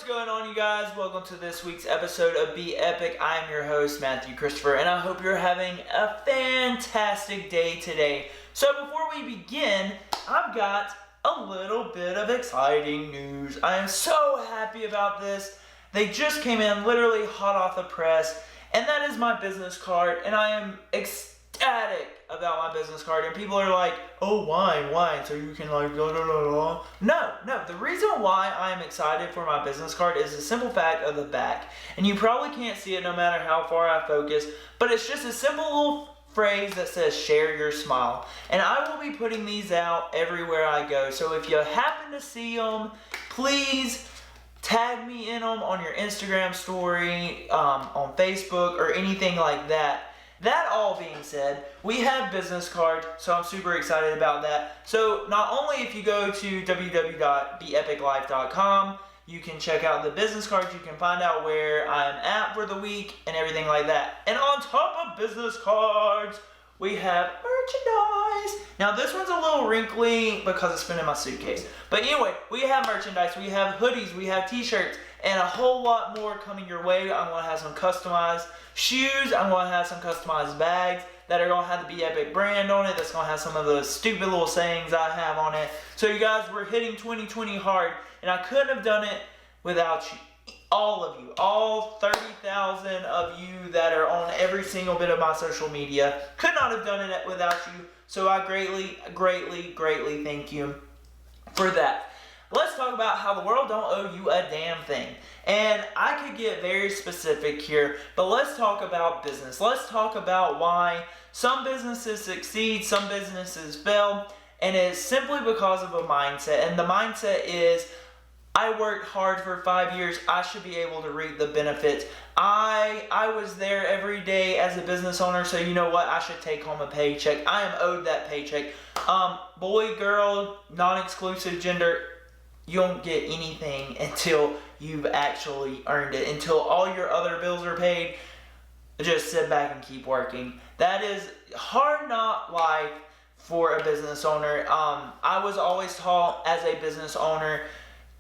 going on, you guys? Welcome to this week's episode of Be Epic. I am your host, Matthew Christopher, and I hope you're having a fantastic day today. So before we begin, I've got a little bit of exciting news. I am so happy about this. They just came in literally hot off the press, and that is my business card, and I am ecstatic about my business card. And people are like, oh, why? So you can like blah, blah, blah, blah. No, the reason why I am excited for my business card is the simple fact of the back. And you probably can't see it no matter how far I focus, but it's just a simple little phrase that says share your smile. And I will be putting these out everywhere I go. So if you happen to see them, please tag me in them on your Instagram story, on Facebook, or anything like that. That all being said, we have business cards, so I'm super excited about that. So not only if you go to www.beepiclife.com, you can check out the business cards, you can find out where I'm at for the week and everything like that. And on top of business cards, we have merchandise. Now this one's a little wrinkly because it's been in my suitcase. But anyway, we have merchandise, we have hoodies, we have t-shirts, and a whole lot more coming your way. I'm going to have some customized shoes. I'm going to have some customized bags that are going to have the Be Epic brand on it. That's going to have some of the stupid little sayings I have on it. So you guys, we're hitting 2020 hard, and I couldn't have done it without you. All of you, all 30,000 of you that are on every single bit of my social media, could not have done it without you. So I greatly thank you for that. Let's talk about how the world don't owe you a damn thing. And I could get very specific here, but let's talk about business. Let's talk about why some businesses succeed, some businesses fail, and it's simply because of a mindset. And the mindset is, I worked hard for 5 years, I should be able to reap the benefits. I was there every day as a business owner, so you know what? I should take home a paycheck. I am owed that paycheck. Boy, girl, non-exclusive gender, you don't get anything until you've actually earned it. Until all your other bills are paid, just sit back and keep working. That is hard knock life for a business owner. I was always taught as a business owner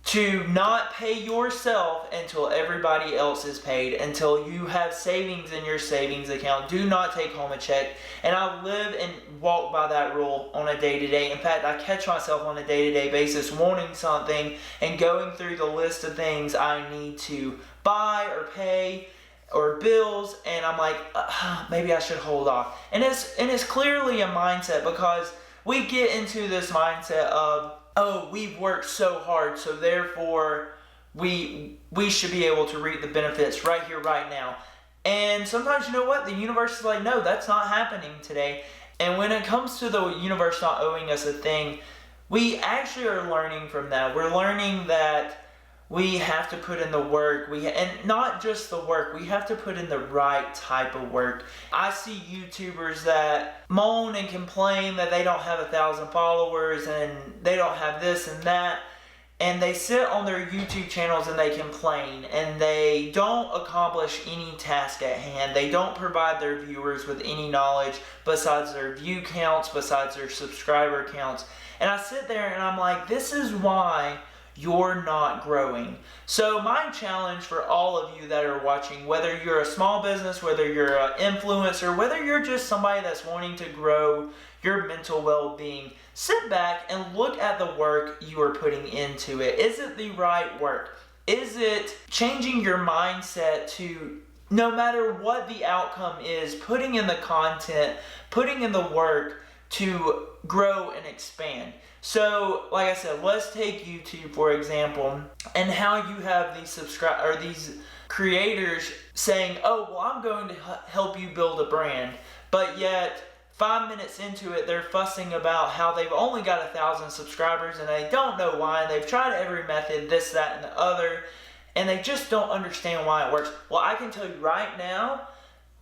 to not pay yourself until everybody else is paid, until you have savings in your savings account. Do not take home a check. And I live and walk by that rule on a day-to-day. In fact, I catch myself on a day-to-day basis wanting something and going through the list of things I need to buy or pay or bills, and I'm like, maybe I should hold off. And it's clearly a mindset, because we get into this mindset of, oh, we've worked so hard, so therefore we should be able to reap the benefits right here, right now. And sometimes, you know what? The universe is like, no, that's not happening today. And when it comes to the universe not owing us a thing, we actually are learning from that. We're learning that we have to put in the work, and not just the work, we have to put in the right type of work. I see YouTubers that moan and complain that they don't have 1,000 followers and they don't have this and that, and they sit on their YouTube channels and they complain, and they don't accomplish any task at hand. They don't provide their viewers with any knowledge besides their view counts, besides their subscriber counts. And I sit there and I'm like, this is why you're not growing. So my challenge for all of you that are watching, whether you're a small business, whether you're an influencer, whether you're just somebody that's wanting to grow your mental well-being, sit back and look at the work you are putting into it. Is it the right work? Is it changing your mindset to, no matter what the outcome is, putting in the content, putting in the work to grow and expand? So, like I said, let's take YouTube for example, and how you have these creators saying, "Oh, well, I'm going to help you build a brand," but yet 5 minutes into it, they're fussing about how they've only got 1,000 subscribers and they don't know why. And they've tried every method, this, that, and the other, and they just don't understand why it works. Well, I can tell you right now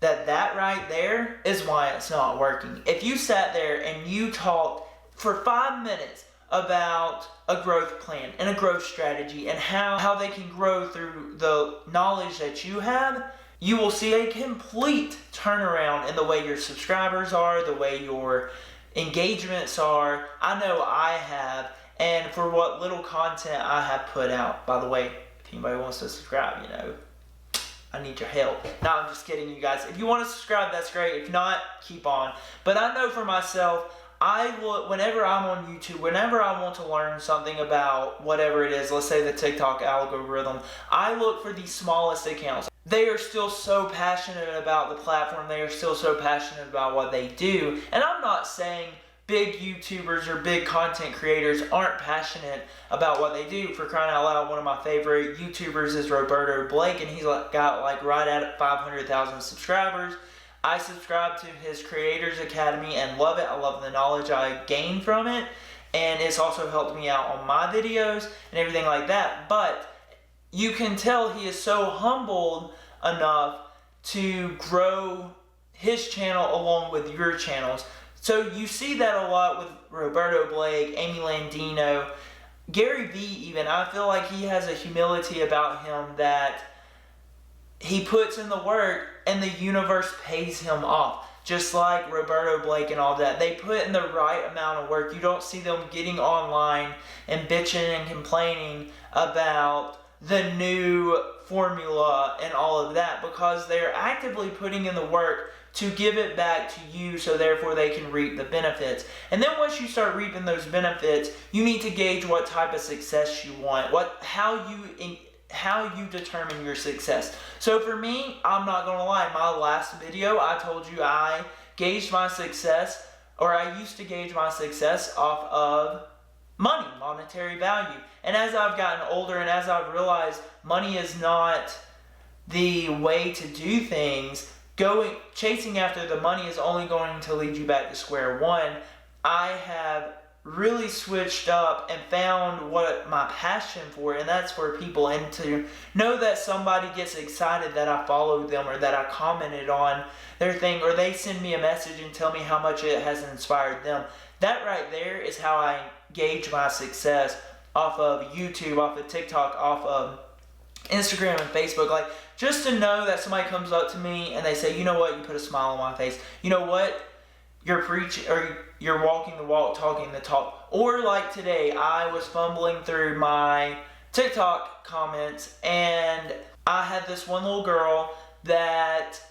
that right there is why it's not working. If you sat there and you talked for 5 minutes about a growth plan and a growth strategy and how they can grow through the knowledge that you have, you will see a complete turnaround in the way your subscribers are, the way your engagements are. I know I have, and for what little content I have put out. By the way, if If anybody wants to subscribe, I need your help. No, I'm just kidding, you guys. If you want to subscribe, that's great. If not, keep on. But I know for myself, whenever I'm on YouTube, whenever I want to learn something about whatever it is, let's say the TikTok algorithm, I look for the smallest accounts. They are still so passionate about the platform. They are still so passionate about what they do. And I'm not saying big YouTubers or big content creators aren't passionate about what they do. For crying out loud, one of my favorite YouTubers is Roberto Blake, and he's got right at 500,000 subscribers. I subscribe to his Creators Academy and love it. I love the knowledge I gain from it, and it's also helped me out on my videos and everything like that. But you can tell he is so humbled enough to grow his channel along with your channels. So you see that a lot with Roberto Blake, Amy Landino, Gary Vee even. I feel like he has a humility about him that he puts in the work and the universe pays him off. Just like Roberto Blake and all that. They put in the right amount of work. You don't see them getting online and bitching and complaining about the new formula and all of that, because they're actively putting in the work to give it back to you, so therefore they can reap the benefits. And then once you start reaping those benefits, you need to gauge what type of success you want, how you determine your success. So for me, I'm not gonna lie, in my last video I told you I gauged my success, or I used to gauge my success off of money, monetary value. And as I've gotten older and as I've realized money is not the way to do things, chasing after the money is only going to lead you back to square one, I have really switched up and found what my passion for, and that's for people. And to know that somebody gets excited that I followed them, or that I commented on their thing, or they send me a message and tell me how much it has inspired them, that right there is how I gauge my success off of YouTube, off of TikTok, off of Instagram and Facebook. Like, just to know that somebody comes up to me and they say, you know what, you put a smile on my face, you know what, you're preaching, or you're walking the walk, talking the talk. Or like today, I was fumbling through my TikTok comments, and I had this one little girl that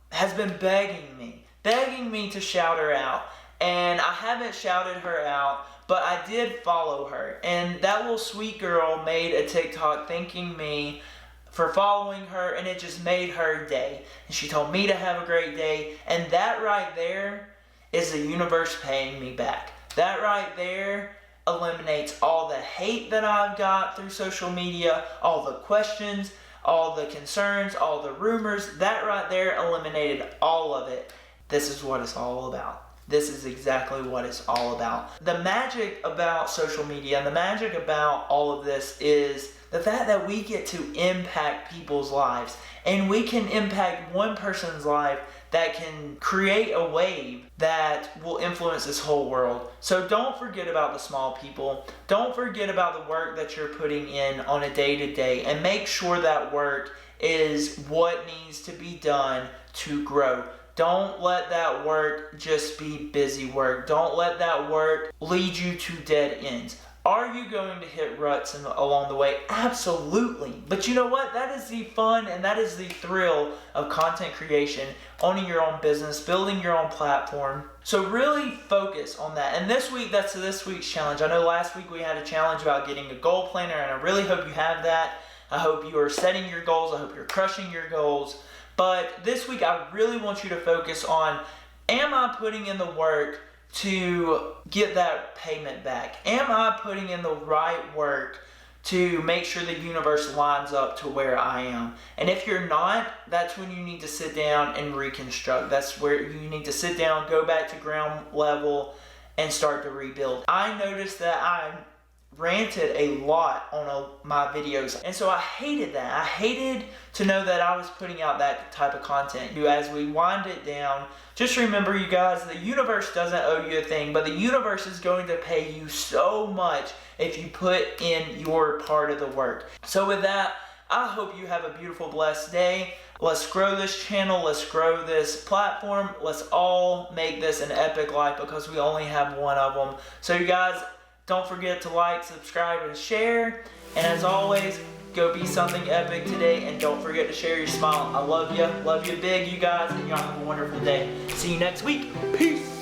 has been begging me to shout her out. And I haven't shouted her out, but I did follow her. And that little sweet girl made a TikTok thanking me for following her, and it just made her day. And she told me to have a great day. And that right there is the universe paying me back. That right there eliminates all the hate that I've got through social media, all the questions, all the concerns, all the rumors. That right there eliminated all of it. This is what it's all about. This is exactly what it's all about. The magic about social media and the magic about all of this is the fact that we get to impact people's lives. And we can impact one person's life that can create a wave that will influence this whole world. So don't forget about the small people. Don't forget about the work that you're putting in on a day-to-day, and make sure that work is what needs to be done to grow. Don't let that work just be busy work. Don't let that work lead you to dead ends. Are you going to hit ruts along the way? Absolutely. But you know what? That is the fun and that is the thrill of content creation, owning your own business, building your own platform. So really focus on that. And this week, that's this week's challenge. I know last week we had a challenge about getting a goal planner, and I really hope you have that. I hope you are setting your goals. I hope you're crushing your goals. But this week, I really want you to focus on, am I putting in the work to get that payment back? Am I putting in the right work to make sure the universe lines up to where I am? And if you're not, that's when you need to sit down and reconstruct. That's where you need to sit down, go back to ground level, and start to rebuild. I noticed that I ranted a lot on my videos, and so I hated that. I hated to know that I was putting out that type of content. As we wind it down, just remember, you guys, the universe doesn't owe you a thing, but the universe is going to pay you so much if you put in your part of the work. So with that, I hope you have a beautiful, blessed day. Let's grow this channel. Let's grow this platform. Let's all make this an epic life, because we only have one of them. So you guys, don't forget to like, subscribe, and share. And as always, Go be something epic today, and don't forget to share your smile. I love you big, you guys, and y'all have a wonderful day. See you next week. Peace.